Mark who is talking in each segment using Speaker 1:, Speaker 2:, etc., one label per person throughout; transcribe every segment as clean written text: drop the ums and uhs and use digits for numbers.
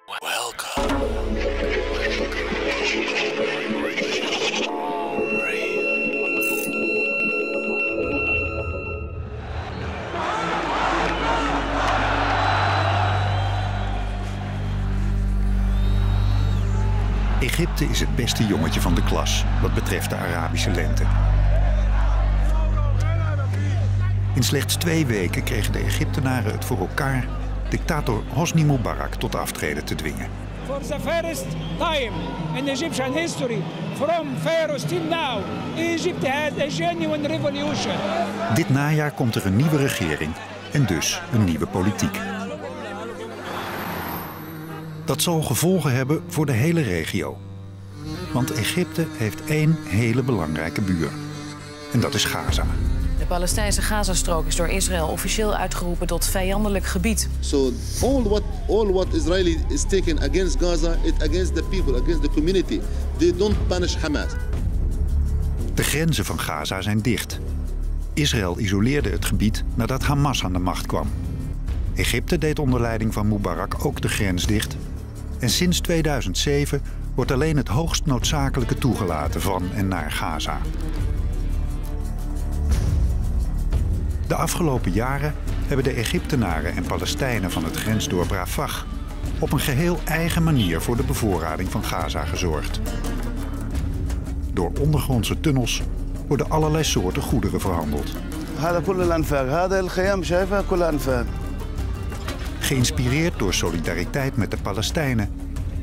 Speaker 1: Egypte is het beste jongetje van de klas wat betreft de Arabische lente. In slechts 2 weken kregen de Egyptenaren het voor elkaar dictator Hosni Mubarak tot aftreden te dwingen.
Speaker 2: For the first time in Egyptian history, from Pharaoh till now, Egypt had a genuine revolution.
Speaker 1: Dit najaar komt er een nieuwe regering en dus een nieuwe politiek. Dat zal gevolgen hebben voor de hele regio. Want Egypte heeft 1 hele belangrijke buur. En dat is Gaza.
Speaker 3: De Palestijnse Gazastrook is door Israël officieel uitgeroepen tot vijandelijk gebied.
Speaker 4: So all what Israel is taking against Gaza, it's against the people, against the community. They don't punish Hamas.
Speaker 1: De grenzen van Gaza zijn dicht. Israël isoleerde het gebied nadat Hamas aan de macht kwam. Egypte deed onder leiding van Mubarak ook de grens dicht. En sinds 2007 wordt alleen het hoogst noodzakelijke toegelaten van en naar Gaza. De afgelopen jaren hebben de Egyptenaren en Palestijnen van het grensdorp Rafah op een geheel eigen manier voor de bevoorrading van Gaza gezorgd. Door ondergrondse tunnels worden allerlei soorten goederen verhandeld. Geïnspireerd door solidariteit met de Palestijnen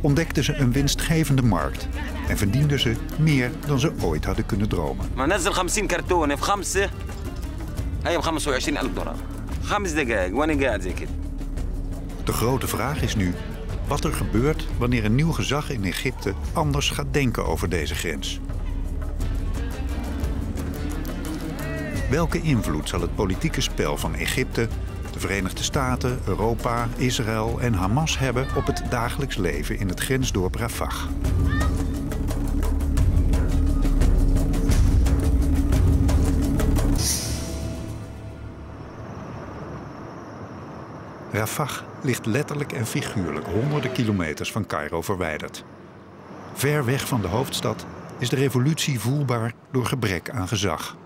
Speaker 1: ontdekten ze een winstgevende markt en verdienden ze meer dan ze ooit hadden kunnen dromen. De grote vraag is nu wat er gebeurt wanneer een nieuw gezag in Egypte anders gaat denken over deze grens. Welke invloed zal het politieke spel van Egypte, de Verenigde Staten, Europa, Israël en Hamas hebben op het dagelijks leven in het grensdorp Rafah? Rafah ligt letterlijk en figuurlijk honderden kilometers van Caïro verwijderd. Ver weg van de hoofdstad is de revolutie voelbaar door gebrek aan gezag.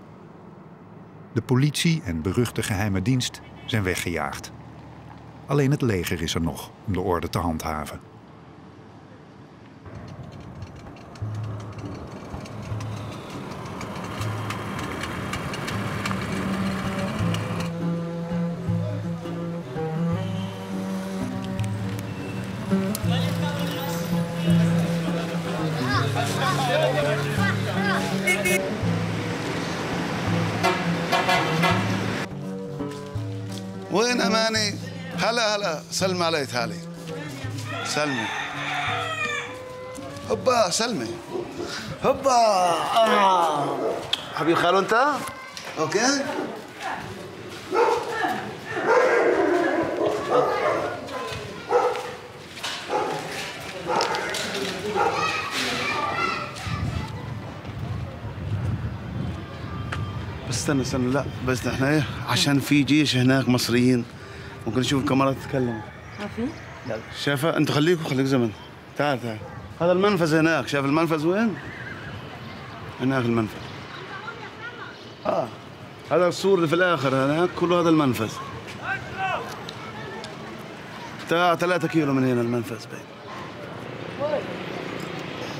Speaker 1: De politie en beruchte geheime dienst zijn weggejaagd. Alleen het leger is er nog om de orde te handhaven.
Speaker 5: وين اماني؟ هلا سلمي علي تعالي سلمي هوبا سلمي هوبا حبيب خالو انت؟ اوكي؟ استنى لا بس احنا ايه عشان في جيش هناك مصريين ممكن نشوف الكاميرات تتكلم. عارفين؟ لا شايفه انتوا خليك زمن تعال هذا المنفذ هناك شايف المنفذ وين؟ هناك المنفذ. هذا السور اللي في الاخر هناك كله هذا المنفذ. 3 كيلو من هنا المنفذ بين.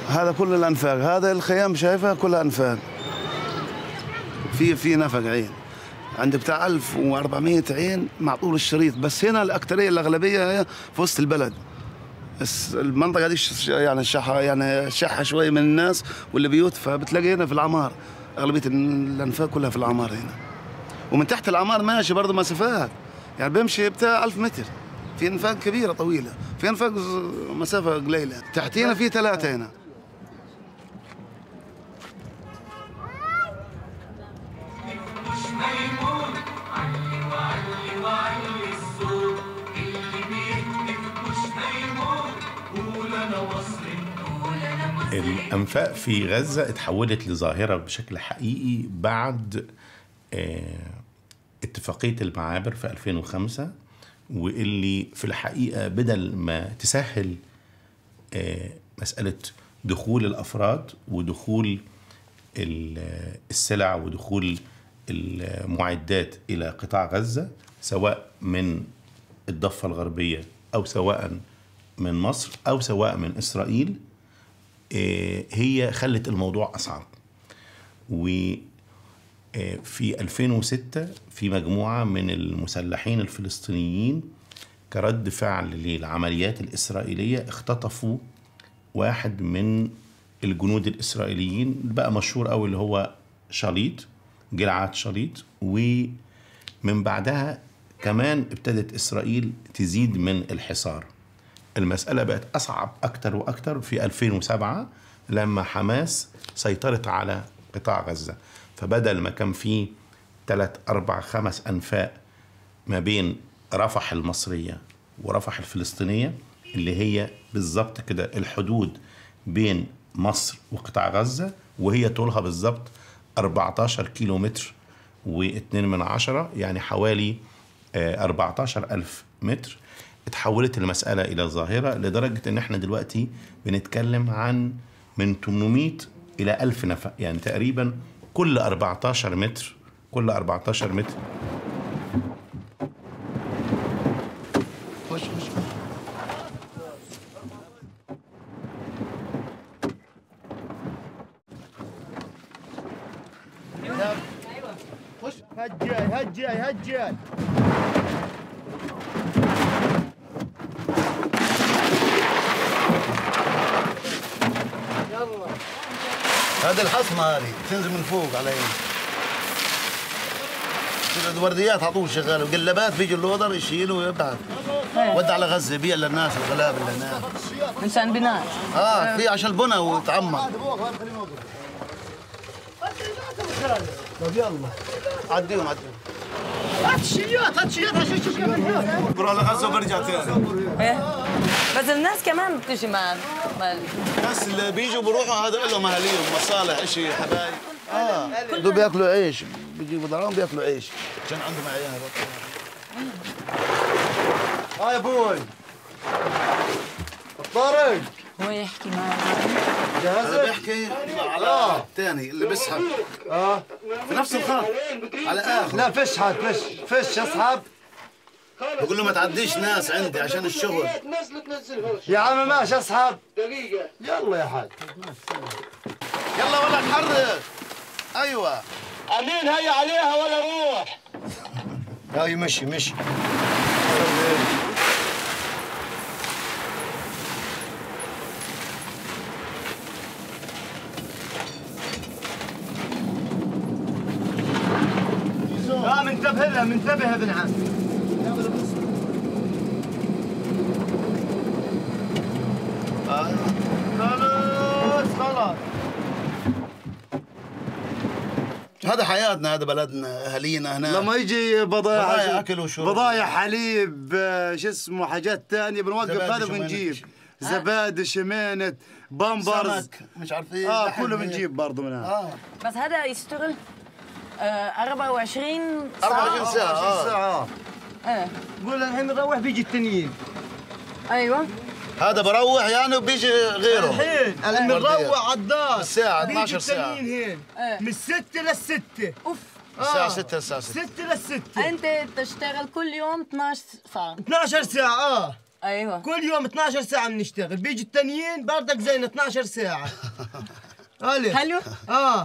Speaker 5: هذا كل الانفاق هذا الخيام شايفها كلها انفاق. في نفق عين عندك بتاع 1400 عين مع طول الشريط بس هنا الاكثريه الاغلبيه هي في وسط البلد بس المنطقه دي يعني شحه شويه من الناس واللي بيوت فبتلاقي هنا في العمار اغلبيه الانفاق كلها في العمار هنا ومن تحت العمار ماشي برضه مسافات يعني بيمشي بتاع 1000 متر في انفاق كبيره طويله في انفاق مسافه قليله تحتينا في 3 هنا.
Speaker 6: الأنفاق في غزة اتحولت لظاهرة بشكل حقيقي بعد اتفاقية المعابر في 2005 واللي في الحقيقة بدل ما تسهل مسألة دخول الأفراد ودخول السلع ودخول المعدات إلى قطاع غزة، سواء من الضفة الغربية أو سواء من مصر أو سواء من إسرائيل، هي خلت الموضوع أصعب. وفي 2006 في مجموعة من المسلحين الفلسطينيين كرد فعل للعمليات الإسرائيلية اختطفوا واحد من الجنود الإسرائيليين بقى مشهور قوي، اللي هو شاليط، جلعاد شاليط. ومن بعدها كمان ابتدت إسرائيل تزيد من الحصار. المسألة بقت أصعب أكتر وأكتر في 2007 لما حماس سيطرت على قطاع غزة. فبدل ما كان فيه 3 4 5 أنفاق ما بين رفح المصرية ورفح الفلسطينية، اللي هي بالضبط كده الحدود بين مصر وقطاع غزة، وهي طولها بالضبط 14 كيلومتر و2، يعني حوالي 14,000 متر. اتحولت المسألة إلى ظاهرة لدرجة إن احنا دلوقتي بنتكلم عن من 800 إلى 1000 نفق، يعني تقريبا كل 14 متر
Speaker 7: هجاي
Speaker 5: هذه الحصمة هذه تنزل من فوق علي. الورديات على طول شغاله، وقلبات بيجي اللودر يشيلوا ويبعث ودع على غزه، يبيع للناس الغلاب اللي هناك
Speaker 8: عشان بناء.
Speaker 5: في عشان البنى وتعمر.
Speaker 7: طب يلا
Speaker 5: عديهم
Speaker 7: هات الشيات عشان تشوف كيف الحال.
Speaker 5: بروح لغزه وبرجع ثاني.
Speaker 8: بس الناس كمان بتجي مع
Speaker 5: الناس اللي بيجوا بروحوا هذا لهم اهاليهم مصالح شيء حبايب. دول بياكلوا عيش، بيجيبوا ضرام بياكلوا عيش عشان عندهم عيال.
Speaker 7: يا ابوي طارق
Speaker 8: هو يحكي معي.
Speaker 5: هذا بيحكي على الثاني اللي بيسحب في نفس الخط على اخر.
Speaker 7: لا فش اسحب.
Speaker 5: بقول له ما تعديش ناس عندي عشان الشغل.
Speaker 7: يا عم ماشي اسحب دقيقة. يلا يا حاج
Speaker 5: يلا ولا تحرك. ايوه
Speaker 7: امين هيا عليها ولا روح.
Speaker 5: هاي مشي
Speaker 7: منتبه يا ابن عم. خلاص
Speaker 5: هذا حياتنا، هذا بلدنا، اهالينا هنا.
Speaker 7: لما يجي بضايع
Speaker 5: اكل وشرب،
Speaker 7: بضايع حليب، شو اسمه، حاجات ثانيه بنوقف هذا بنجيب زبادي، شمانة، بامبرز،
Speaker 5: مش عارف ايه.
Speaker 7: كله بنجيب برضه من هذا.
Speaker 8: بس هذا يشتغل 24
Speaker 5: ساعة.
Speaker 7: قول الحين بنروح بيجي التنين.
Speaker 8: ايوه
Speaker 5: هذا بروح يعني وبيجي غيره.
Speaker 7: الحين بنروح على الدار
Speaker 5: الساعة 12 ساعة.
Speaker 7: بيجي التنين من 6 لل6.
Speaker 8: اوف.
Speaker 5: الساعة 6 للساعة 6.
Speaker 7: 6 لل6.
Speaker 8: انت تشتغل كل يوم 12 ساعة.
Speaker 7: 12 ساعة.
Speaker 8: ايوه
Speaker 7: كل يوم 12 ساعة بنشتغل، بيجي التانيين بردك زينا 12 ساعة.
Speaker 8: حلو؟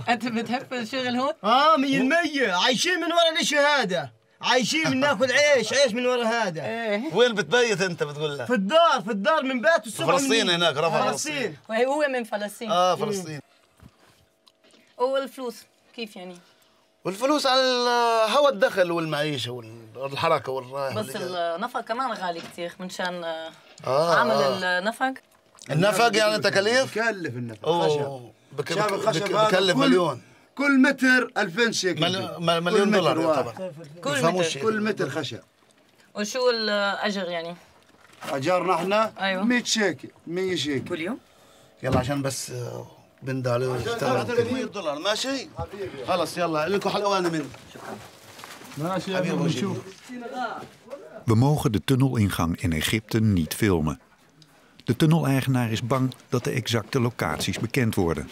Speaker 8: انت بتحب الشغل هون؟
Speaker 7: 100%. عايشين من ورا الاشي هذا، عايشين بناكل عيش من ورا هذا.
Speaker 5: وين بتبيت انت بتقول له؟
Speaker 7: في الدار من بيت الصبح.
Speaker 5: فلسطين هناك، رفح
Speaker 7: فلسطين.
Speaker 8: وهو من فلسطين.
Speaker 5: فلسطين.
Speaker 8: والفلوس كيف يعني؟
Speaker 5: والفلوس على هوا الدخل والمعيشة والحركة والرايح.
Speaker 8: بس النفق كمان غالي كثير منشان عمل النفق.
Speaker 5: النفق يعني تكاليف؟
Speaker 7: بكلف النفق.
Speaker 5: بكلف مليون.
Speaker 7: كل متر 2000 شيكل.
Speaker 5: مليون دولار يعتبر.
Speaker 7: كل متر خشب.
Speaker 8: وشو الأجر يعني؟
Speaker 7: أجرنا احنا
Speaker 8: أيوة.
Speaker 7: 100 شيكل 100 شيكل
Speaker 8: كل يوم؟
Speaker 5: يلا عشان بس بند عليه ويشتغل. $100 ماشي؟ خلص يلا لكم حلواني مني.
Speaker 7: ماشي يا ابو نشوف.
Speaker 1: We mogen de tunnelingang in Egypte niet filmen. De tunneleigenaar is bang dat de exacte locaties bekend worden.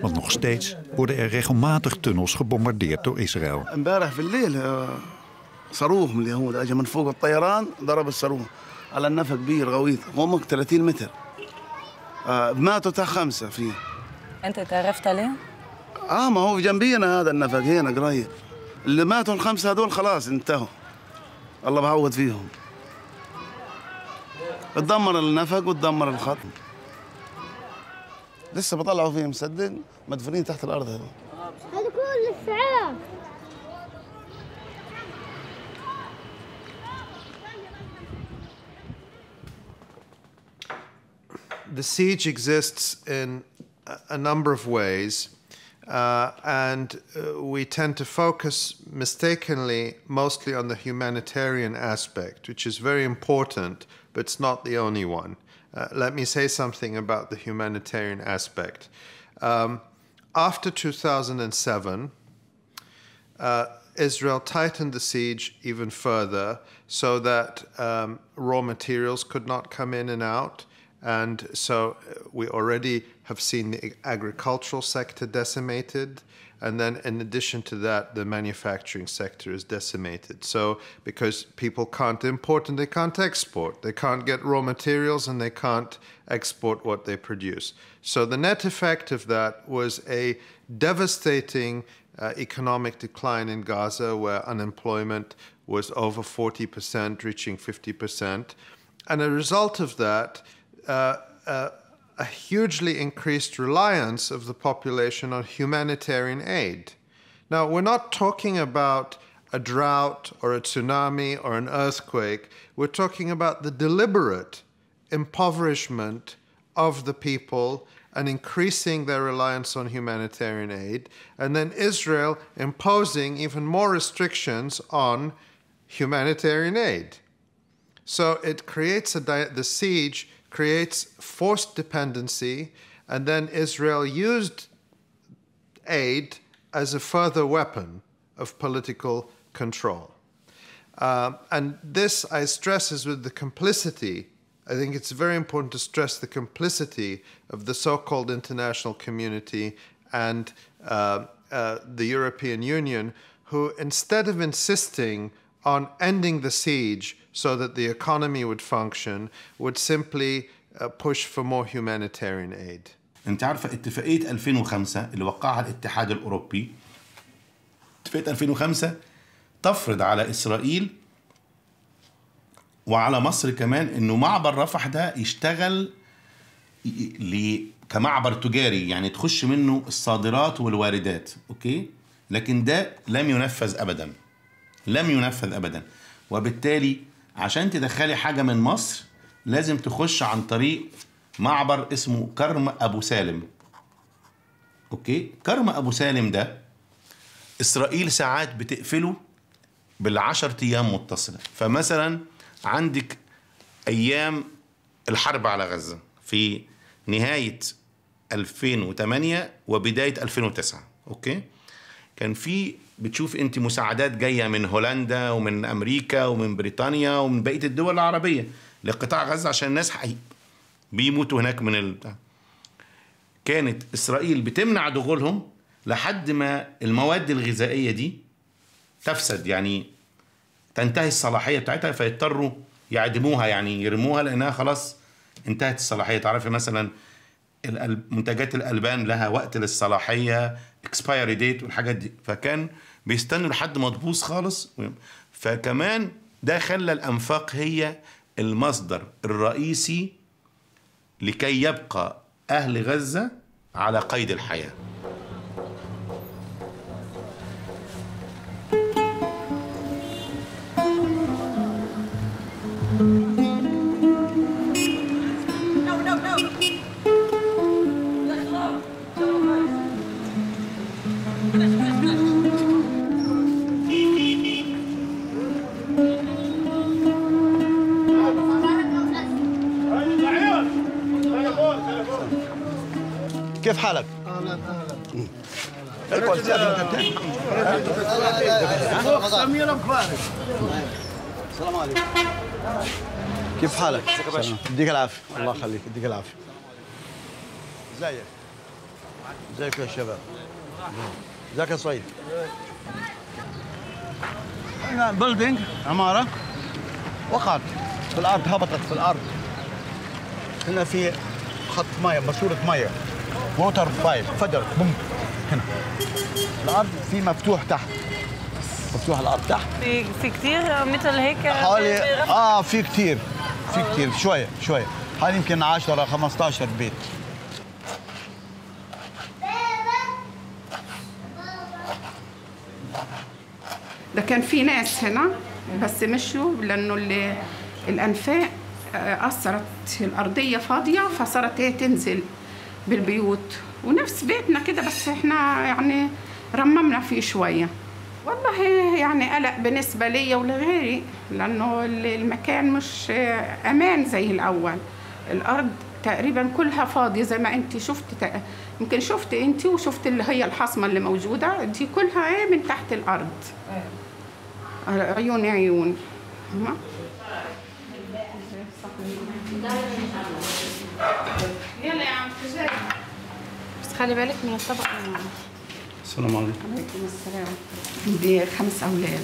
Speaker 1: Want nog steeds worden er regelmatig tunnels gebombardeerd door Israël.
Speaker 5: امبارح في الليل صاروخ من اليهود اجى من فوق الطيران ضرب الصاروخ على النفق كبير غويط عمق 30 متر. ماتوا 5 فيه.
Speaker 8: انت تعرفت عليه؟
Speaker 5: ما هو جنبينا هذا النفق هنا قريب. اللي ماتوا ال5 هذول خلاص انتهوا. الله بعوض فيهم. اتدمر النفق وتدمر الخط. لسه بطلعوا فيهم مصدق مدفونين تحت الارض هذول.
Speaker 9: هذا كل الساعات.
Speaker 10: The siege exists in a number of ways, and we tend to focus mistakenly mostly on the humanitarian aspect, which is very important, but it's not the only one. Let me say something about the humanitarian aspect. After 2007, Israel tightened the siege even further so that raw materials could not come in and out. And so we already have seen the agricultural sector decimated. And then in addition to that, the manufacturing sector is decimated. So because people can't import and they can't export, they can't get raw materials and they can't export what they produce. So the net effect of that was a devastating economic decline in Gaza, where unemployment was over 40%, reaching 50%. And a result of that, a hugely increased reliance of the population on humanitarian aid. Now, we're not talking about a drought or a tsunami or an earthquake. We're talking about the deliberate impoverishment of the people and increasing their reliance on humanitarian aid, and then Israel imposing even more restrictions on humanitarian aid. So it creates the siege creates forced dependency, and then Israel used aid as a further weapon of political control. And this, I stress, is with the complicity. I think it's very important to stress the complicity of the so-called international community and the European Union, who, instead of insisting on ending the siege so that the economy would function, would simply push for more humanitarian aid.
Speaker 6: انت عارفه اتفاقيه 2005 اللي وقعها الاتحاد الاوروبي، اتفاقيه 2005 تفرض على اسرائيل وعلى مصر كمان انه معبر رفح ده يشتغل كمعبر تجاري، يعني تخش منه الصادرات والواردات، اوكي؟ لكن ده لم ينفذ ابدا. لم ينفذ ابدا. وبالتالي عشان تدخلي حاجه من مصر لازم تخش عن طريق معبر اسمه كرم ابو سالم. اوكي؟ كرم ابو سالم ده اسرائيل ساعات بتقفله بال10 ايام متصله. فمثلا عندك ايام الحرب على غزه في نهايه 2008 وبدايه 2009، اوكي؟ كان في بتشوف انت مساعدات جايه من هولندا ومن امريكا ومن بريطانيا ومن بقيه الدول العربيه لقطاع غزه عشان الناس بيموتوا هناك من كانت اسرائيل بتمنع دخولهم لحد ما المواد الغذائيه دي تفسد، يعني تنتهي الصلاحيه بتاعتها، فيضطروا يعدموها، يعني يرموها لانها خلاص انتهت الصلاحيه. تعرفي مثلا منتجات الالبان لها وقت للصلاحيه، expiry date والحاجات دي، فكان بيستنوا لحد ما تبوظ خالص. فكمان ده خلى الانفاق هي المصدر الرئيسي لكي يبقى اهل غزه على قيد الحياه.
Speaker 11: كيف حالك؟
Speaker 12: اهلا
Speaker 11: اهلا.
Speaker 12: سمير مفارق.
Speaker 11: السلام عليكم. كيف حالك؟ ازيك يا باشا؟ يديك العافيه. الله يخليك، يديك العافيه. ازيك؟ ازيك يا شباب؟ ازيك يا صعيد؟ هنا بيلدينج، عماره وقعت في الارض، هبطت في الارض. هنا في خط ميه، ماسوره ميه، ووتر بايب، فجر بوم. هنا الارض في مفتوح تحت، مفتوح الارض تحت.
Speaker 8: في كتير مثل هيك
Speaker 11: حوالي في كتير، في كتير، شويه حوالي يمكن 10 15 بيت.
Speaker 12: ده كان في ناس هنا بس مشوا لانه الانفاق اثرت الارضيه فاضيه، فصارت هي تنزل بالبيوت، ونفس بيتنا كده بس احنا يعني رممنا فيه شويه. والله يعني قلق بالنسبه لي ولغيري، لانه المكان مش امان زي الاول. الارض تقريبا كلها فاضيه زي ما انت شفت، يمكن شفت انت وشفت اللي هي الحصمه اللي موجوده دي كلها من تحت الارض. عيون يلا يا عم تجاي، بس خلي بالك من الطبق.
Speaker 11: السلام عليكم.
Speaker 12: وعليكم السلام. عندي 5 أولاد.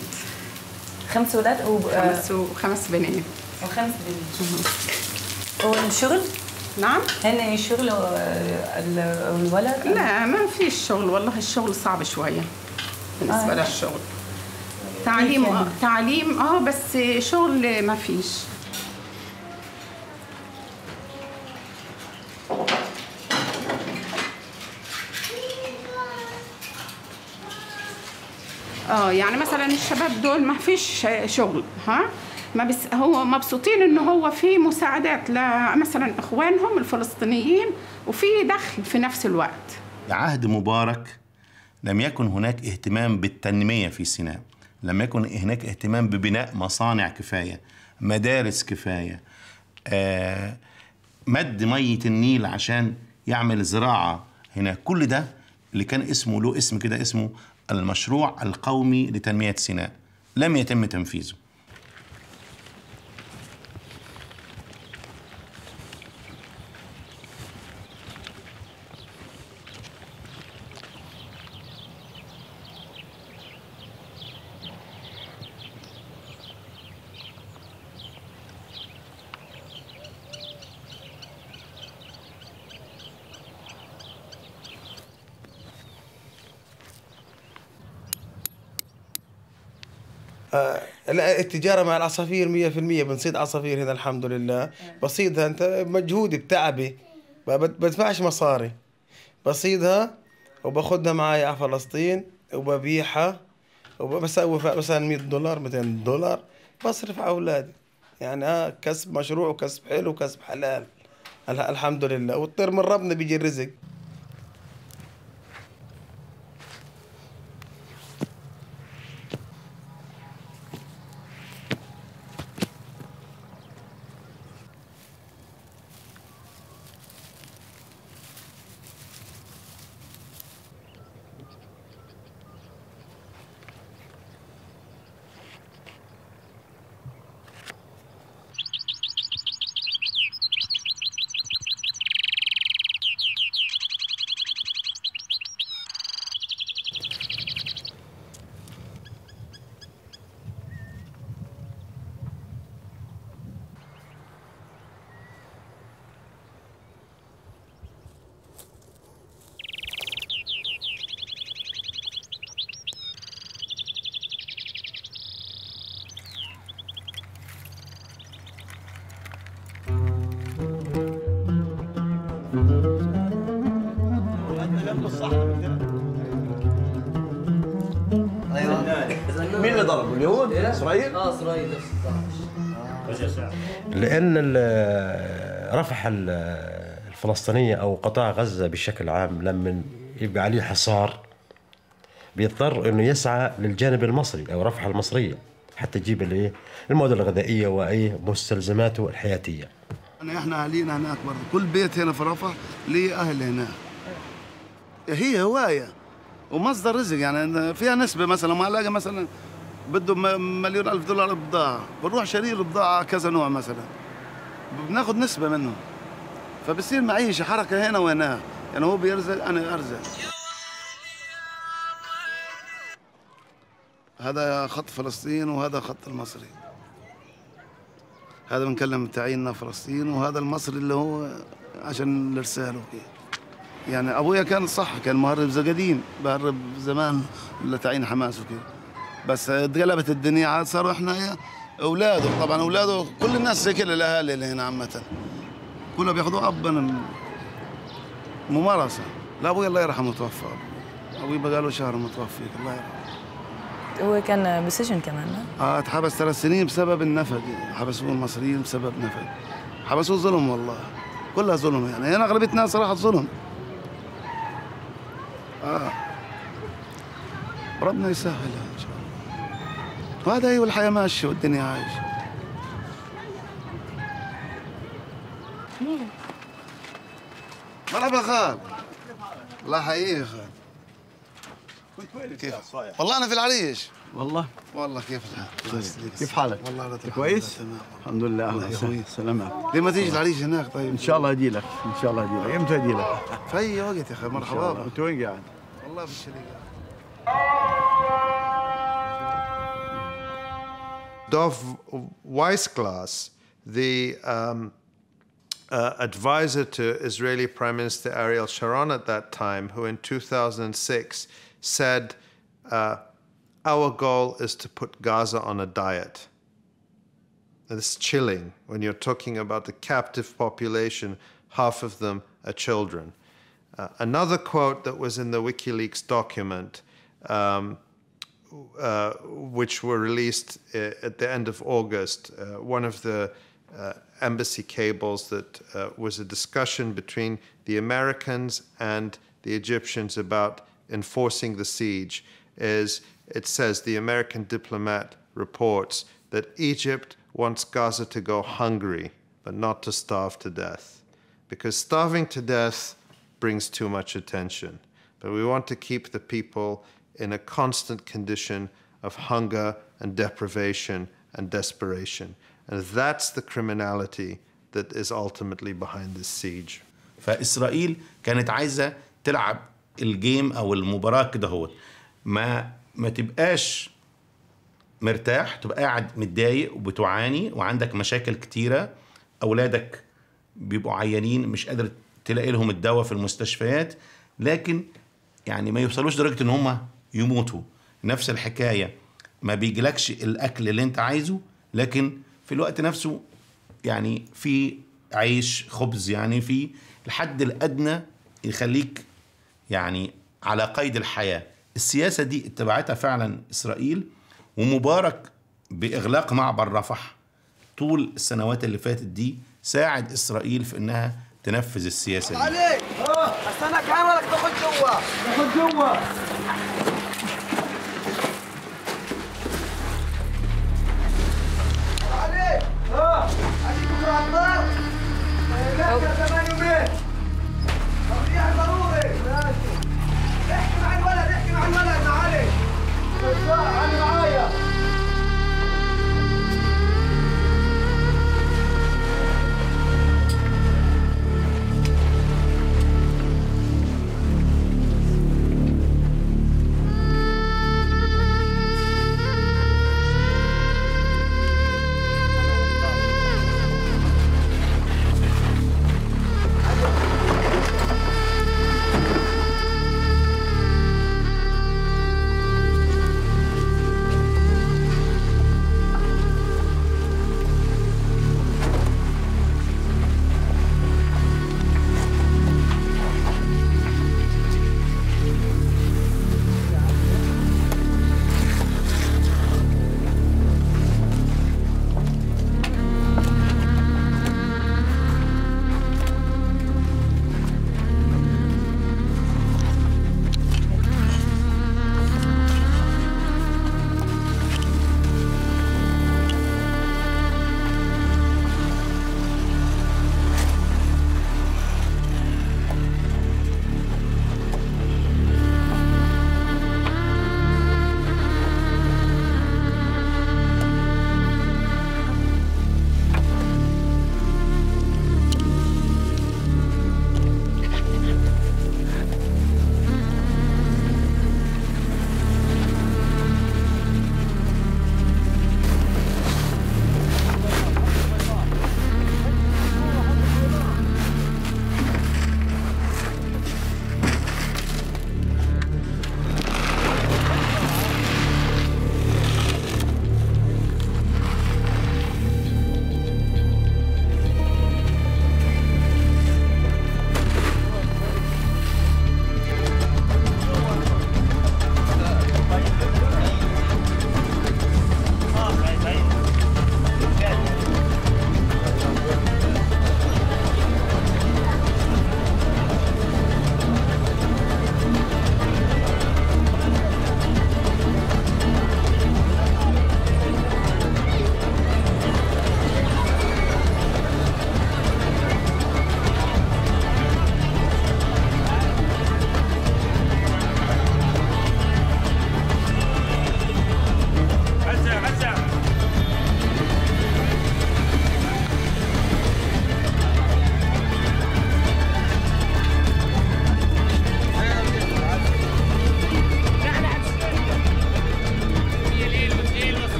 Speaker 8: 5 أولاد أو
Speaker 12: 5 بنات.
Speaker 8: و5 بنات. والشغل؟
Speaker 12: نعم.
Speaker 8: هن الشغل الولد؟
Speaker 12: لا ما فيش شغل، والله الشغل صعب شوية بالنسبة للشغل. تعليم بس شغل ما فيش. يعني مثلا الشباب دول ما فيش شغل، ما بس هو مبسوطين انه هو في مساعدات لمثلا اخوانهم الفلسطينيين وفي دخل في نفس الوقت.
Speaker 6: عهد مبارك لم يكن هناك اهتمام بالتنمية في سيناء، لم يكن هناك اهتمام ببناء مصانع كفاية، مدارس كفاية، مد مية النيل عشان يعمل زراعة هنا. كل ده اللي كان اسمه له اسم كده، اسمه المشروع القومي لتنمية سيناء، لم يتم تنفيذه.
Speaker 13: التجارة مع العصافير 100%، بنصيد عصافير هنا الحمد لله. بصيدها انت مجهودي بتعبي، ما بدفعش مصاري، بصيدها وباخدها معايا على فلسطين وببيعها وبسوي مثلا $100 $200 بصرف على اولادي. يعني كسب مشروع وكسب حلو وكسب حلال الحمد لله، والطير من ربنا بيجي الرزق.
Speaker 11: مين اللي ضربه؟ اليهود؟ اسرائيل؟
Speaker 14: اسرائيل.
Speaker 15: لان رفح الفلسطينيه او قطاع غزه بشكل عام لما يبقى عليه حصار بيضطر انه يسعى للجانب المصري او رفح المصريه حتى يجيب المواد الغذائيه واي مستلزماته الحياتيه.
Speaker 5: احنا اهالينا هناك برضه، كل بيت هنا في رفح ليه اهل هناك. هي هوايه ومصدر رزق، يعني فيها نسبه. مثلا ما الاقي مثلا بده مليون ألف دولار بضاعة، بنروح شاري له بضاعة كذا نوع مثلا، بناخذ نسبة منه، فبصير معيشة حركة هنا وهناك، يعني هو بيرزق أنا أرزق. هذا خط فلسطين وهذا خط المصري. هذا بنكلم تعييننا فلسطين، وهذا المصري اللي هو عشان الإرسال وكذا. يعني أبويا كان صح، كان مهرب قديم، بهرب زمان لتعيين حماس وكذا. بس اتقلبت الدنيا عاد صاروا احنا اولاده، طبعا اولاده كل الناس زي كده، الاهالي اللي هنا عامه كلهم بياخذوا ابا ممارسه. لا ابوي الله يرحمه توفى، ابوي بقى له شهر متوفي الله يرحمه.
Speaker 8: هو كان بالسجن كمان
Speaker 5: اتحبس 3 سنين بسبب النفد، حبسوه المصريين بسبب نفد، حبسوه ظلم والله، كلها ظلم يعني، هنا اغلبيه الناس صراحه ظلم. ربنا يسهلها ان شاء الله. وهذا هي والحياة ماشية والدنيا عايشة. مرحبا خال. الله يحييك خال. كيف؟ والله أنا في العريش. والله كيف الحال؟
Speaker 11: كيف حالك؟
Speaker 5: والله
Speaker 11: كويس؟ الحمد لله. أهلا وسهلا. سلامات.
Speaker 5: ليه ما تيجي العريش هناك طيب؟
Speaker 11: إن شاء الله أجي لك، إن شاء الله أجي لك. إمتى أجي لك؟
Speaker 5: في أي وقت يا أخي. مرحبا.
Speaker 11: أنت وين قاعد؟
Speaker 5: والله في الشركة.
Speaker 10: Dov Weissglas, the advisor to Israeli Prime Minister Ariel Sharon at that time, who in 2006 said, our goal is to put Gaza on a diet. And it's chilling when you're talking about the captive population, half of them are children. Another quote that was in the WikiLeaks document, which were released at the end of August, one of the embassy cables that was a discussion between the Americans and the Egyptians about enforcing the siege, it says the American diplomat reports that Egypt wants Gaza to go hungry, but not to starve to death. Because starving to death brings too much attention. But we want to keep the people in a constant condition of hunger and deprivation and desperation. And that's the criminality that is ultimately behind this siege.
Speaker 6: فإسرائيل كانت عايزة تلعب الجيم أو المباراة كده هو ما تبقاش مرتاح، تبقى قاعد متضايق وبتعاني وعندك مشاكل كتيرة، أولادك بيبقوا عيانين مش قادر تلاقي لهم الدواء في المستشفيات، لكن يعني ما يوصلوش درجة إن هم يموتوا. نفس الحكاية، ما بيجيلكش الأكل اللي أنت عايزه، لكن في الوقت نفسه يعني في عيش خبز، يعني في الحد الأدنى يخليك يعني على قيد الحياة. السياسة دي اتبعتها فعلا إسرائيل، ومبارك بإغلاق معبر رفح طول السنوات اللي فاتت دي ساعد إسرائيل في إنها تنفذ السياسة دي.
Speaker 14: عليك استنى كمان ولا تدخل جوا؟ تدخل جوا. عليك عليك على النار. لا 8 يومين. ترجيع ضروري. احكي مع الولد، احكي مع الولد معلي. علي معايا.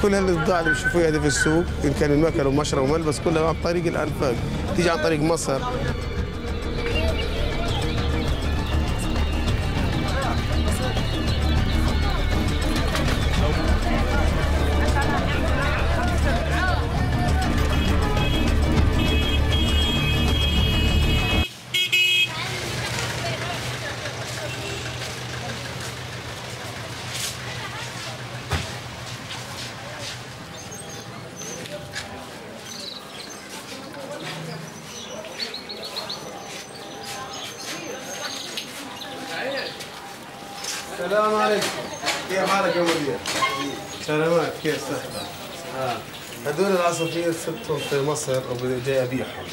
Speaker 13: كل هالبضاعة اللي بتشوفوها هذه في السوق إن كان المكن ومشرب وملبس كلها عن طريق الأنفاق، تيجي عن طريق مصر. السلام عليكم، كيف حالك يا مدير؟ سلامات، كيف صحتك؟ هذول العصافير سبتهم في مصر وجاي ابيعهم.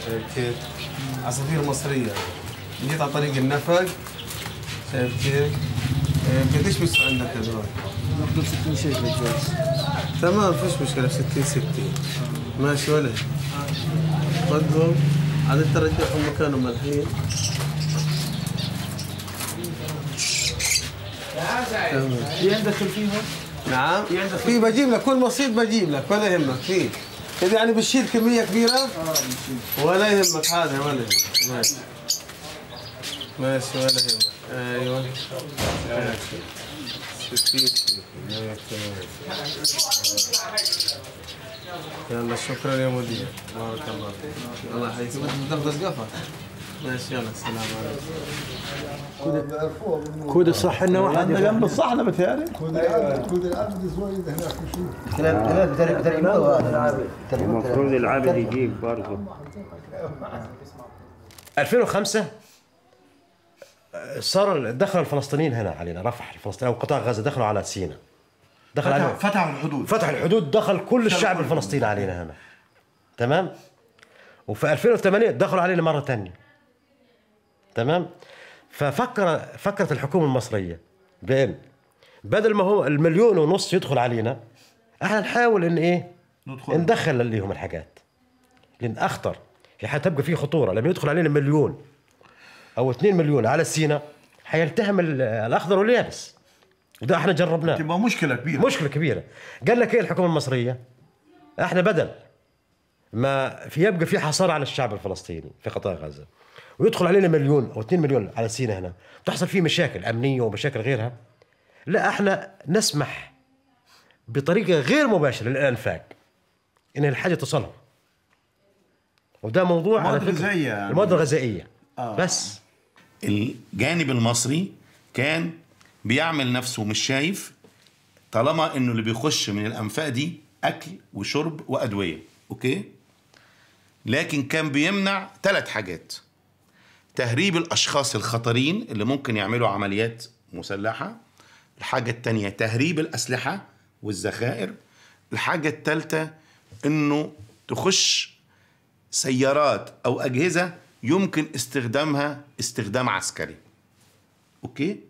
Speaker 13: شايف كيف؟ عصافير مصرية. جيت عن طريق النفق. شايف كيف؟ قديش بيسوى عندك هذول؟ ناخذ 60 شيكل جاهز. تمام، فيش مشكلة، 60 ماشي ولا خذهم، عاد انت رجعهم مكانهم الحين. في عندك فيهم؟ نعم، في بجيب لك كل مصيد، بجيب لك ولا يهمك. في كذا يعني بتشيل كمية كبيرة؟ ولا يهمك، هذا ولا يهمك. ماشي ماشي، ولا يهمك. ايوه ماشي. 60 يلا شكرا يا مدير، بارك الله فيك. الله يحييك. بدك قفا. ماشي، يلا السلام عليكم.
Speaker 11: كود الصح لنا واحد عندنا جنب الصحنه بتهيألي.
Speaker 16: كود العابد زويد هناك وشو؟
Speaker 17: المفروض العابد يجيب برضه.
Speaker 15: 2005 صار دخل الفلسطينيين هنا علينا، رفح الفلسطينيين او قطاع غزه دخلوا على سيناء.
Speaker 11: فتحوا الحدود.
Speaker 15: فتح الحدود، دخل كل الشعب الفلسطيني علينا هنا. تمام؟ وفي 2008 دخلوا علينا مره ثانيه. تمام؟ فكرت الحكومه المصريه بان بدل ما هو 1.5 مليون يدخل علينا، احنا نحاول ان ايه؟ ندخل ليهم الحاجات. لان اخطر، حتبقى في خطوره لما يدخل علينا 1 مليون او 2 مليون على سيناء، حيلتهم الاخضر واليابس. وده احنا جربناه.
Speaker 11: تبقى مشكله كبيره.
Speaker 15: قال لك ايه الحكومه المصريه؟ احنا بدل ما يبقى في حصار على الشعب الفلسطيني في قطاع غزه ويدخل علينا 1 مليون او 2 مليون على سيناء هنا، تحصل فيه مشاكل امنيه ومشاكل غيرها، لا احنا نسمح بطريقه غير مباشره للانفاق ان الحاجه تصلهم. وده موضوع على فكره المواد الغذائيه. بس
Speaker 6: الجانب المصري كان بيعمل نفسه مش شايف، طالما انه اللي بيخش من الانفاق دي اكل وشرب وادويه، اوكي؟ لكن كان بيمنع 3 حاجات: تهريب الاشخاص الخطرين اللي ممكن يعملوا عمليات مسلحه، الحاجه الثانيه تهريب الاسلحه والذخائر، الحاجه الثالثه انه تخش سيارات او اجهزه يمكن استخدامها استخدام عسكري، اوكي؟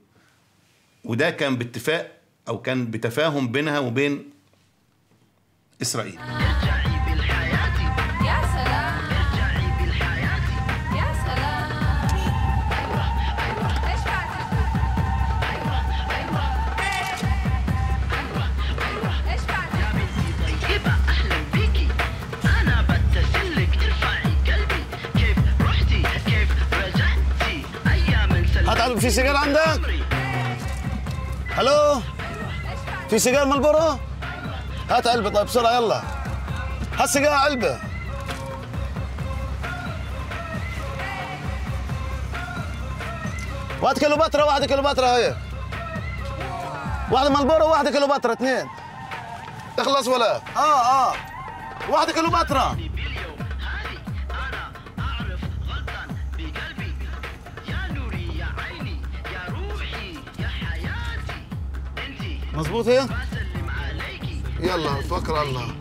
Speaker 6: وده كان باتفاق او كان بتفاهم بينها وبين اسرائيل.
Speaker 5: في سيجار عندك؟ الو، في سيجار مالبورو؟ هات علبة طيب بسرعة، يلا هات سيجار علبة. واحد كيلوباترا، 1 كيلوباترا هي. 1 مالبورو، 1 كيلوباترا، 2 تخلص ولا؟ 1 كيلوباترا. مظبوط هي؟ يلا فكر الله.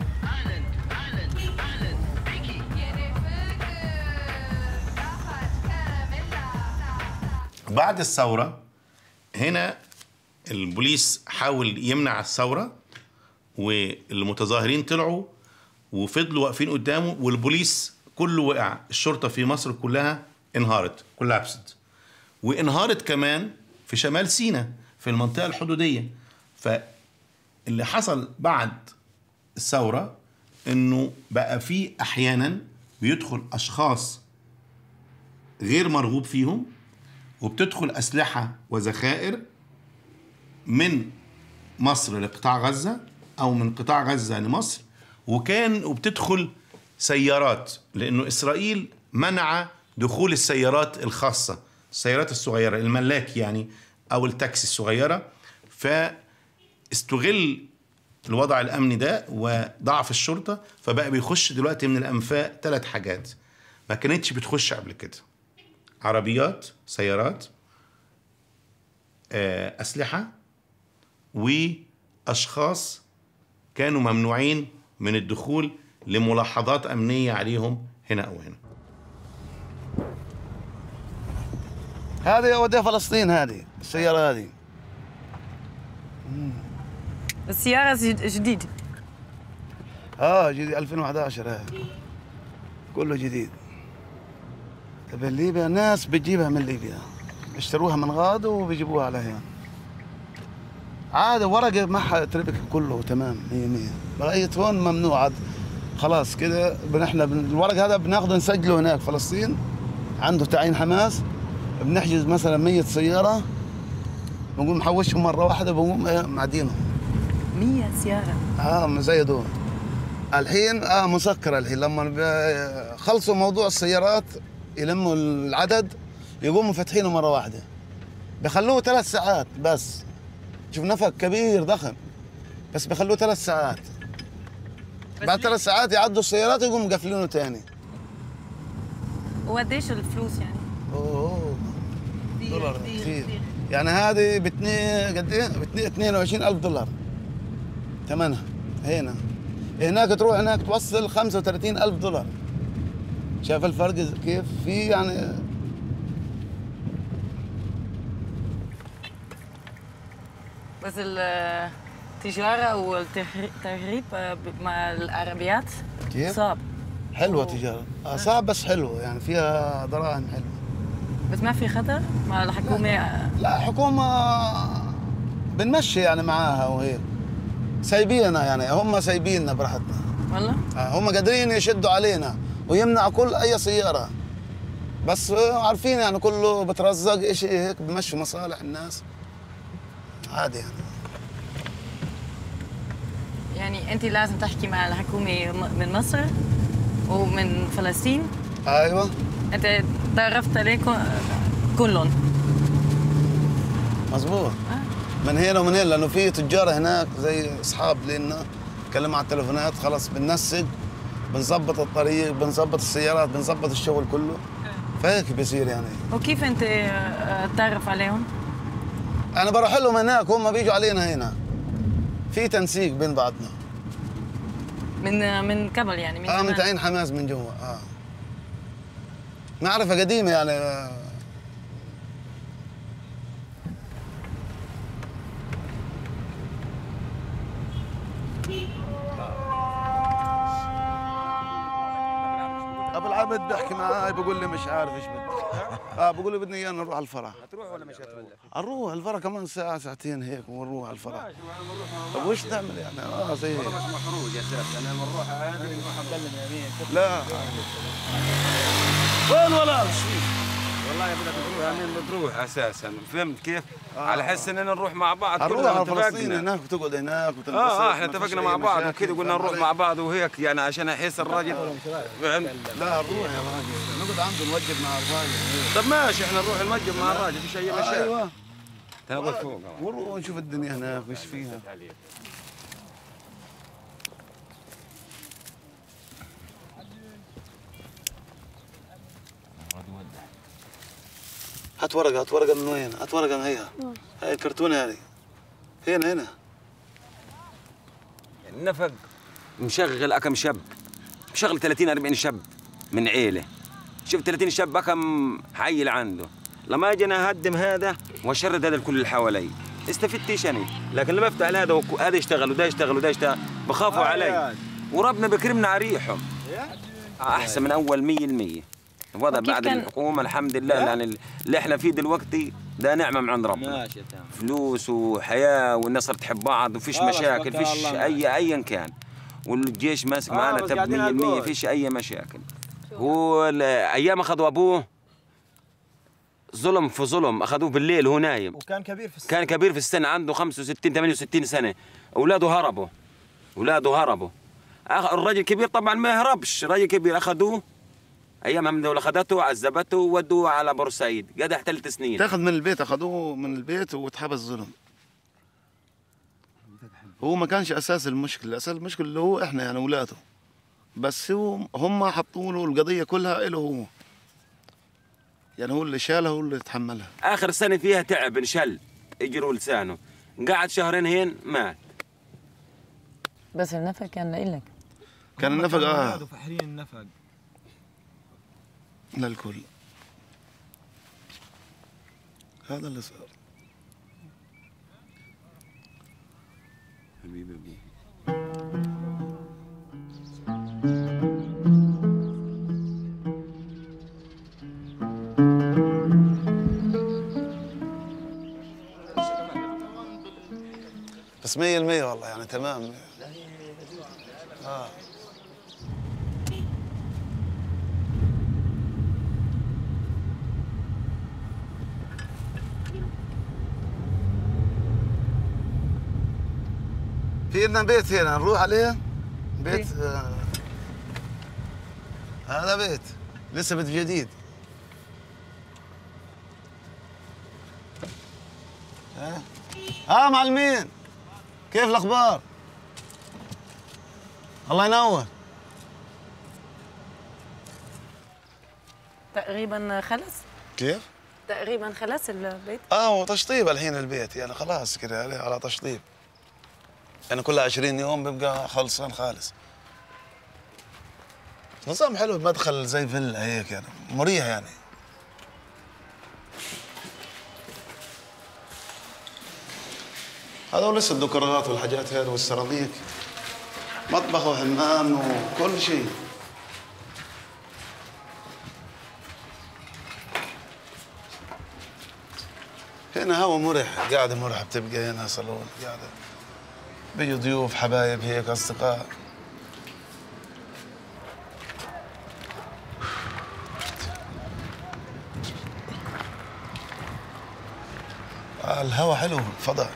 Speaker 6: بعد الثورة هنا البوليس حاول يمنع الثورة، والمتظاهرين طلعوا وفضلوا واقفين قدامه، والبوليس كله وقع. الشرطة في مصر كلها انهارت، كولابست، وانهارت كمان في شمال سيناء في المنطقة الحدودية. اللي حصل بعد الثورة إنه بقى في أحيانا بيدخل أشخاص غير مرغوب فيهم، وبتدخل أسلحة وذخائر من مصر لقطاع غزة أو من قطاع غزة لمصر، وبتدخل سيارات، لأنه إسرائيل منع دخول السيارات الخاصة، السيارات الصغيرة الملاك يعني أو التاكسي الصغيرة. فاستغل الوضع الأمني ده وضعف الشرطة، فبقى بيخش دلوقتي من الأنفاق 3 حاجات ما كانتش بتخش قبل كده: عربيات، سيارات، أسلحة، وأشخاص كانوا ممنوعين من الدخول لملاحظات أمنية عليهم هنا أو هنا.
Speaker 5: هذه وديها فلسطين، هذه السيارة هذه.
Speaker 8: السيارة جديد.
Speaker 5: جديد 2011 هذا كله جديد. طب ليبيا الناس بتجيبها من ليبيا، بيشتروها من غادة وبيجيبوها على هنا. عادي ورقة معها تربك كله تمام 100%. بقية هون ممنوع عاد خلاص كده. احنا الورق هذا بناخده نسجله هناك فلسطين، عنده تعيين حماس. بنحجز مثلا 100 سيارة، بنقوم محوشهم مرة واحدة، بنقوم معدينهم
Speaker 8: 100 سيارة.
Speaker 5: زي دول الحين مسكرة. الحين لما خلصوا موضوع السيارات يلموا العدد يقوموا فاتحينه مرة واحدة، بخلوه 3 ساعات بس. شوف نفق كبير ضخم، بس بخلوه 3 ساعات. بعد 3 ساعات يعدوا السيارات يقوموا مقفلينه تاني.
Speaker 8: وقديش الفلوس يعني؟
Speaker 5: دولار كثير. يعني هذه قد ايه؟ ب 22,000 دولار ثمنها هنا. هناك تروح هناك توصل 35,000 دولار. شايف الفرق كيف؟ في يعني
Speaker 8: بس التجارة والتهريب مع العربيات
Speaker 5: كيف؟
Speaker 8: صعب.
Speaker 5: حلوة تجارة، صعب بس حلوة، يعني فيها دراهم حلوة.
Speaker 8: بس ما في خطر مع الحكومة؟
Speaker 5: لا حكومة بنمشي يعني معاها وهيك، سايبيننا يعني، هم سايبيننا براحتنا
Speaker 8: والله.
Speaker 5: هم قادرين يشدوا علينا ويمنعوا كل أي سيارة، بس عارفين يعني كله بترزق شيء هيك، بمشوا مصالح الناس عادي يعني.
Speaker 8: يعني أنت لازم تحكي مع الحكومة من مصر ومن فلسطين؟
Speaker 5: أيوة.
Speaker 8: أنت تعرفت عليكم كلهم؟
Speaker 5: مظبوط. من هنا ومن هنا، لأنه في تجار هناك زي أصحاب لنا، نتكلم على التليفونات، خلاص بننسق، بنظبط الطريق، بنظبط السيارات، بنظبط الشغل كله، فهيك بيصير يعني.
Speaker 8: وكيف أنت تعرف عليهم؟
Speaker 5: أنا بروح لهم هناك، هم بيجوا علينا هنا، في تنسيق بين بعضنا.
Speaker 8: من قبل يعني؟
Speaker 5: من تعيين حماس من جوا. معرفة قديمة يعني. ابو العبد بحكي معاي بقول لي مش عارف ايش بدك. بقول لي بدنا ايانا نروح على الفرح.
Speaker 14: هتروح ولا مش هتروح؟
Speaker 5: نروح الفرح كمان ساعة ساعتين هيك ونروح على الفرح. طب وش نعمل يعني؟ زي هيك.
Speaker 14: مش مخروج اساسا، انا بنروح عادي بنروح نكلم يمين.
Speaker 5: لا
Speaker 14: وين ولا والله بدك تروح يمين بتروح اساسا، فهمت كيف؟ على حس اننا نروح مع بعض.
Speaker 5: نروح على فلسطين هناك وتقعد هناك وتنبسط.
Speaker 14: احنا اتفقنا مع بعض وكذا، قلنا نروح مع بعض وهيك يعني عشان احس الراجل.
Speaker 5: لا نروح يا راجل، نقعد عنده نوجب مع الراجل.
Speaker 14: طب ماشي، احنا نروح نوجب مع الراجل، فيش اي مشاكل.
Speaker 5: ايوه
Speaker 14: تنقعد فوق
Speaker 5: ونروح ونشوف الدنيا هناك وش فيها. هات ورقة من وين؟ هات ورقة من هي الكرتونة هذه. هنا
Speaker 14: النفق مشغل أكم شاب، مشغل 30-40 شاب من عيلة. شوف 30 شاب أكم حيل عنده. لما أجي أنا أهدم هذا وأشرد هذا الكل اللي حوالي، استفدتيش أنا. لكن لما أفتح هذا هذا يشتغل وده يشتغل وده يشتغل، بخافوا علي. وربنا بكرمنا على ريحهم. أحسن من أول 100%. الوضع بعد الحكومة الحمد لله، يعني اللي احنا فيه دلوقتي ده نعمه من عند ربنا. فلوس وحياه والناس صارت تحب بعض وفيش مشاكل، فيش ايا كان، والجيش ماسك معنا تب 100%، فيش اي مشاكل. هو ايام اخذوا ابوه ظلم في ظلم، اخذوه بالليل وهو نايم،
Speaker 18: وكان كبير في السن،
Speaker 14: كان كبير في السن، عنده 65 68 سنه، اولاده هربوا. الراجل كبير طبعا ما يهربش، راجل كبير اخذوه ايام من الدوله، اخذته عذبته وودوه على بورسعيد، قعد 3 سنين.
Speaker 5: تاخذ من البيت، اخذوه من البيت واتحبس ظلم. هو ما كانش اساس المشكله، اساس المشكله اللي هو احنا يعني اولاده، بس هم حطوا له القضيه كلها له هو، يعني هو اللي شالها هو اللي تحملها.
Speaker 14: اخر سنه فيها تعب، انشل اجره لسانه، قعد 2 شهرين هين مات.
Speaker 8: بس النفق كان لإلك؟
Speaker 5: كان النفق
Speaker 18: فاحرين النفق
Speaker 5: للكل. هذا اللي صار.
Speaker 14: حبيبي ابوي.
Speaker 5: بس 100% والله يعني تمام. في عندنا بيت هنا نروح عليه، بيت هذا بيت لسه بيت جديد. معلمين كيف الاخبار؟ الله ينور.
Speaker 8: تقريبا خلص؟
Speaker 5: كيف؟
Speaker 8: تقريبا خلص البيت؟
Speaker 5: وتشطيب الحين البيت، يعني خلاص كده على تشطيب، يعني كل 20 يوم بيبقى خلصان خالص. نظام حلو، مدخل زي فيلا هيك يعني مريح يعني. هذول لسه الديكورات والحاجات هذه والسيراميك، مطبخ وحمام وكل شيء. هنا هوا مريح، قاعدة مريحة، بتبقى هنا صالون قاعدة، بيجوا ضيوف حبايب هيك أصدقاء. الهوا حلو، فضاء.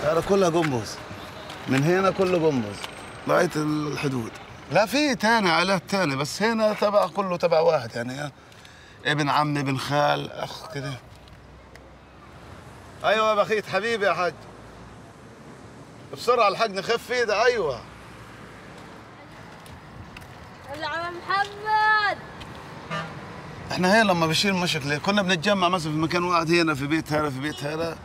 Speaker 5: هذا كلها قنبز، من هنا كله قنبز لغاية الحدود. لا في تاني عائلات تانية، بس هنا تبع كله تبع واحد يعني، ابن عم ابن خال اخ كده. ايوه يا بخيت حبيبي يا حاج، بسرعة الحقني خف ايدها. ايوه
Speaker 9: هلا عم محمد.
Speaker 5: احنا هنا لما بشيل مشكلة كنا بنتجمع مثلا في مكان واحد، هنا في بيت هذا في بيت هذا،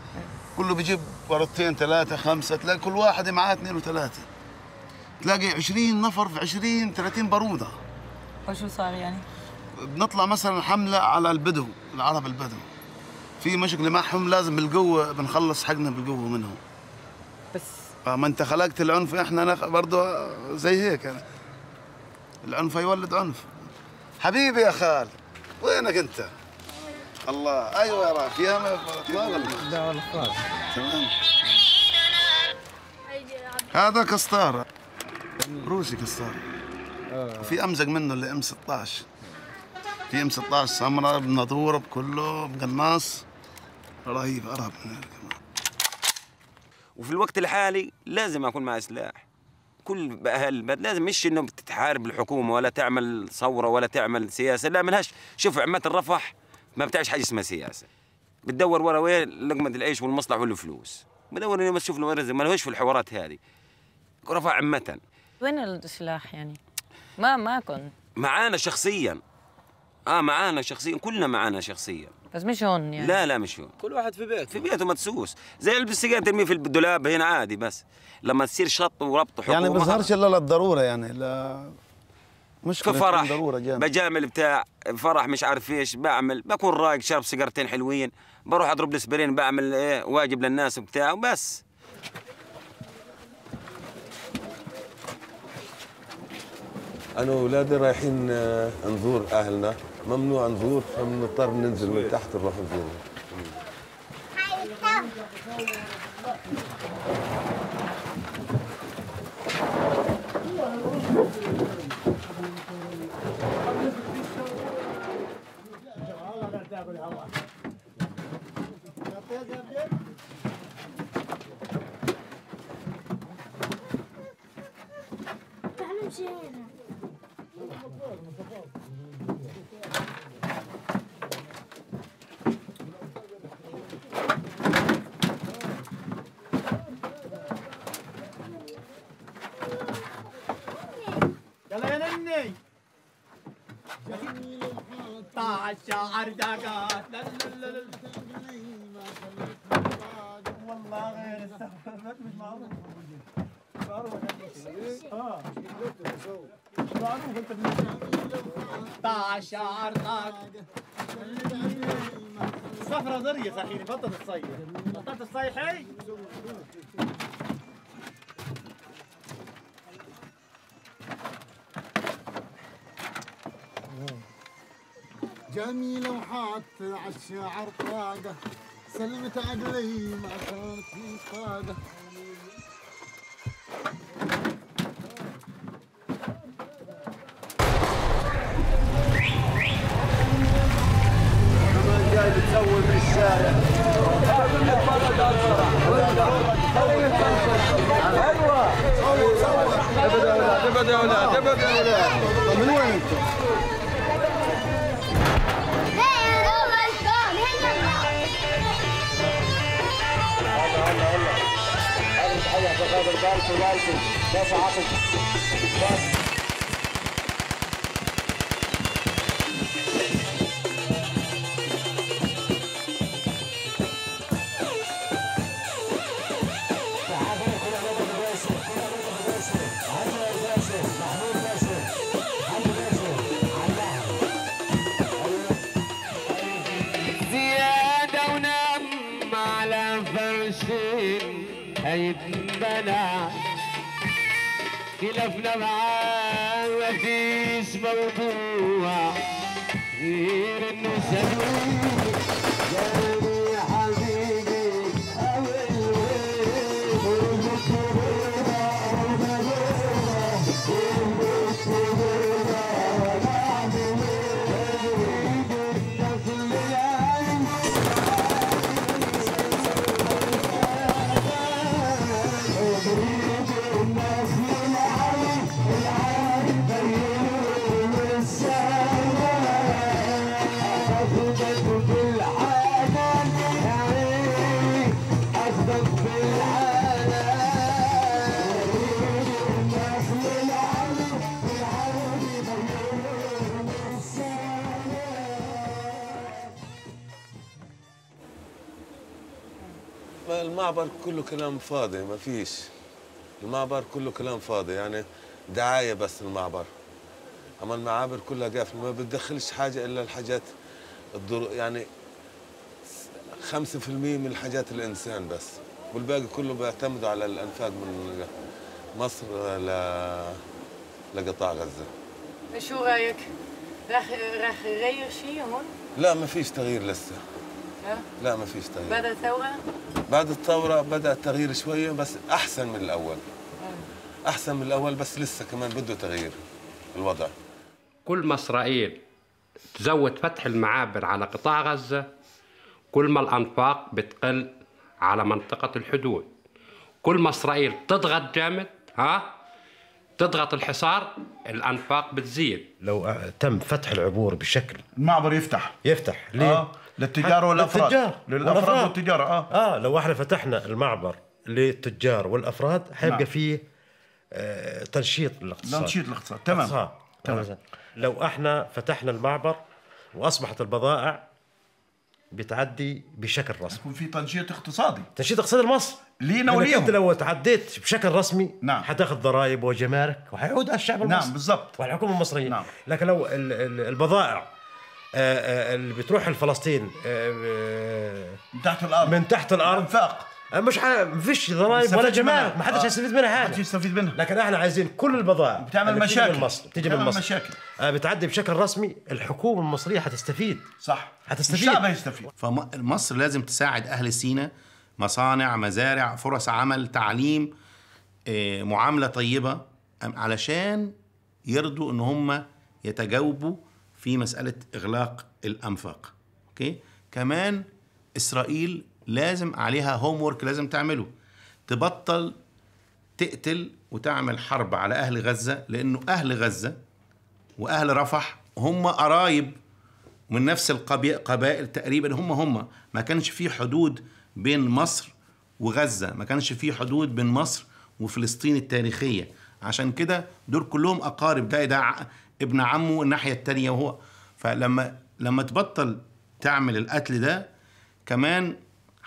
Speaker 5: كله بيجيب ورقتين 3 5، تلاقي كل واحد معاه 2 و3، تلاقي 20 نفر في 20 30 بارودة.
Speaker 8: وشو صار يعني؟
Speaker 5: بنطلع مثلا حملة على البدو، العرب البدو، في مشكلة معهم لازم بالقوة بنخلص حقنا بالقوة منهم.
Speaker 8: بس
Speaker 5: ما انت خلقت العنف، احنا برضه زي هيك يعني. العنف يولد عنف. حبيبي يا خال، وينك انت؟ الله. ايوه يا رافي، يا ما لا والله فاضي. تمام. هذا كستار روسي، كستار. وفي امزق منه اللي ام 16، في ام 16 سمراء بناطوره بكله بقناص رهيب، ارهب من هيك.
Speaker 14: وفي الوقت الحالي لازم اكون معي سلاح. كل اهل البلد لازم، مش انه بتتحارب الحكومه ولا تعمل ثوره ولا تعمل سياسه، لا ملهاش. شوف عمات الرفح ما بتاعش حاجه اسمها سياسه، بتدور ورا وين لقمه العيش والمصلحه والفلوس، بدور انه بس تشوف له ما لهوش في الحوارات هذه. رفح عامه.
Speaker 8: وين السلاح يعني؟ معكم؟
Speaker 14: معانا شخصيا. معانا شخصيا، كلنا معانا شخصيا،
Speaker 8: بس مش هون يعني.
Speaker 14: لا مش هون،
Speaker 18: كل واحد في بيته،
Speaker 14: في بيته مدسوس، زي البس سجاير ترميه في الدولاب هنا عادي. بس لما تصير شط وربط حكومه
Speaker 5: يعني بيظهرش الا للضروره يعني، لا مش
Speaker 14: في فرح بجامل بتاع فرح مش عارف ايش، بعمل بكون رايق شارب سيجارتين حلوين، بروح اضرب الاسبرين، بعمل ايه واجب للناس وبتاع وبس.
Speaker 18: انا واولادي رايحين نزور اهلنا، ممنوع نزور فبنضطر ننزل من تحت نروح نزورهم.
Speaker 19: يلا يا نني طاع الشاعر داقات والله غير السفر مش معروف طاع الشاعر طاق صفرة ضرية صحيني بطلت تصيح بطلت تصيحي
Speaker 16: جميلة وحاط عالشعر طاقة سلمت عقلي ما كانت في طاقة
Speaker 19: جاي بتسوي في الشارع ابد يا اولاد ابد يا اولاد من وين انتم؟ زيادة ونم على فرشين هيتبنى خلافنا معاه مفيش موضوع غير انه سلوك جاني حبيبي او
Speaker 18: المعبر كله كلام فاضي، ما فيش. المعبر كله كلام فاضي، يعني دعاية بس المعبر. أما المعابر كلها قافلة، ما بتدخلش حاجة إلا الحاجات يعني 5% من الحاجات الإنسان بس، والباقي كله بيعتمدوا على الأنفاق من مصر لقطاع غزة.
Speaker 8: شو رايك؟ راح يغير شيء هون؟
Speaker 18: لا ما فيش تغيير لسه.
Speaker 8: لا؟
Speaker 18: لا ما فيش تغيير.
Speaker 8: بعد الثورة؟
Speaker 18: بعد الثورة بدأ التغيير شوية بس أحسن من الأول. أحسن من الأول بس لسه كمان بده تغيير الوضع.
Speaker 20: كل ما إسرائيل تزود فتح المعابر على قطاع غزة كل ما الأنفاق بتقل على منطقة الحدود. كل ما إسرائيل تضغط جامد تضغط الحصار الأنفاق بتزيد.
Speaker 15: لو تم فتح العبور بشكل
Speaker 11: المعبر يفتح ليه؟ للتجار والافراد للافراد والتجاره
Speaker 15: لو احنا فتحنا المعبر للتجار والافراد حيبقى فيه تنشيط الاقتصاد.
Speaker 11: تمام.
Speaker 15: لو احنا فتحنا المعبر واصبحت البضائع بتعدي بشكل رسمي
Speaker 11: يكون في تنشيط اقتصادي
Speaker 15: لمصر
Speaker 11: لينا وليهم.
Speaker 15: انت لو تعديت بشكل رسمي حتاخذ ضرائب وجمارك وحيعود على الشعب المصري.
Speaker 11: نعم بالضبط.
Speaker 15: والحكومه المصريه. لكن لو البضائع اللي بتروح لفلسطين
Speaker 11: من تحت الارض
Speaker 15: الانفاق مش فيش ضرائب ولا جمارك، ما حدش يستفيد منها حاجه.
Speaker 11: حدش يستفيد منها.
Speaker 15: لكن احنا عايزين كل البضائع
Speaker 11: بتعمل مشاكل
Speaker 15: من مصر تيجي من مصر
Speaker 11: مشاكل
Speaker 15: بتعدي بشكل رسمي، الحكومه المصريه حتستفيد.
Speaker 11: صح،
Speaker 15: حتستفيد،
Speaker 11: الشعب هيستفيد.
Speaker 6: فمصر لازم تساعد اهل سيناء، مصانع، مزارع، فرص عمل، تعليم، معامله طيبه، علشان يرضوا ان هم يتجاوبوا في مساله اغلاق الانفاق. اوكي، كمان اسرائيل لازم عليها هوم وورك لازم تعمله، تبطل تقتل وتعمل حرب على اهل غزه، لانه اهل غزه واهل رفح هم قرايب من نفس القبائل تقريبا، هم ما كانش في حدود بين مصر وغزه، ما كانش في حدود بين مصر وفلسطين التاريخيه، عشان كده دول كلهم اقارب، ده ابن عمه الناحيه التانيه، وهو فلما تبطل تعمل القتل ده، كمان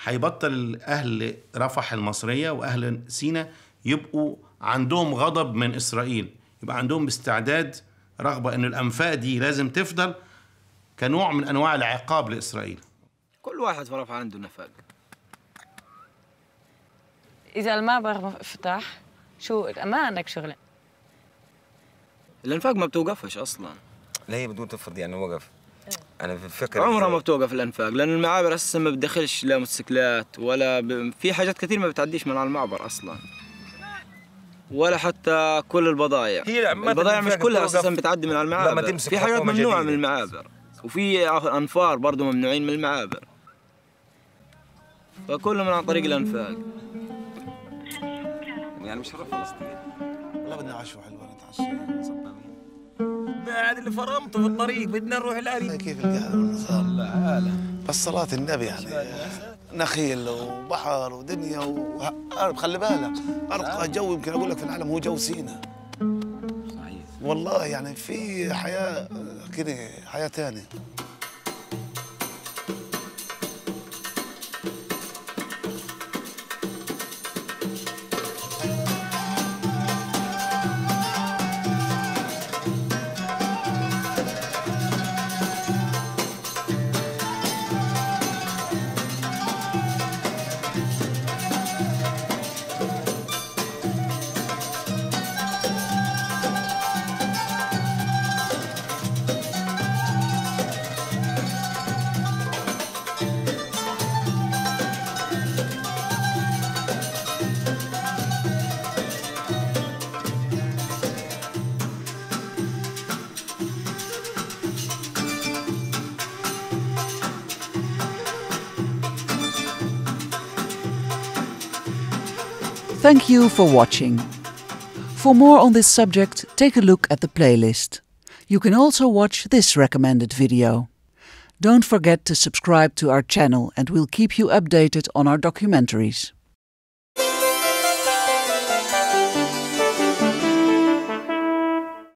Speaker 6: هيبطل اهل رفح المصريه واهل سيناء يبقوا عندهم غضب من اسرائيل، يبقى عندهم استعداد رغبه ان الانفاق دي لازم تفضل كنوع من انواع العقاب لاسرائيل.
Speaker 21: كل واحد في رفح عنده نفاق.
Speaker 8: اذا المعبر فتح شو ما عندك شغله؟
Speaker 21: الانفاق ما بتوقفش اصلا.
Speaker 14: لا هي بدون تفرض يعني وقف. انا في الفكره
Speaker 21: عمرها ما بتوقف الانفاق، لان المعابر اساسا ما بتدخلش لا موتوسيكلات ولا في حاجات كثير ما بتعديش من على المعبر اصلا، ولا حتى كل البضائع. البضائع مش كلها اساسا بتعدي من على المعابر، في حاجات ممنوعه من المعابر، وفي انفار برضه ممنوعين من المعابر، فكله من عن طريق الانفاق.
Speaker 14: يعني مش هنروح فلسطين.
Speaker 5: والله بدنا عشوة حلوة نتعشى صبامين.
Speaker 14: بعد اللي فرمته في الطريق بدنا نروح العري.
Speaker 5: كيف القعدة والنظام؟ لا عالة. بس صلاة النبي يعني نخيل وبحر ودنيا وأرض، خلي بالك أرقى جو يمكن أقول لك في العالم هو جو سيناء.
Speaker 14: صحيح.
Speaker 5: والله يعني في حياة كده، حياة تانية.
Speaker 22: Thank you for watching. For more on this subject, take a look at the playlist. You can also watch this recommended video. Don't forget to subscribe to our channel and we'll keep you updated on our documentaries.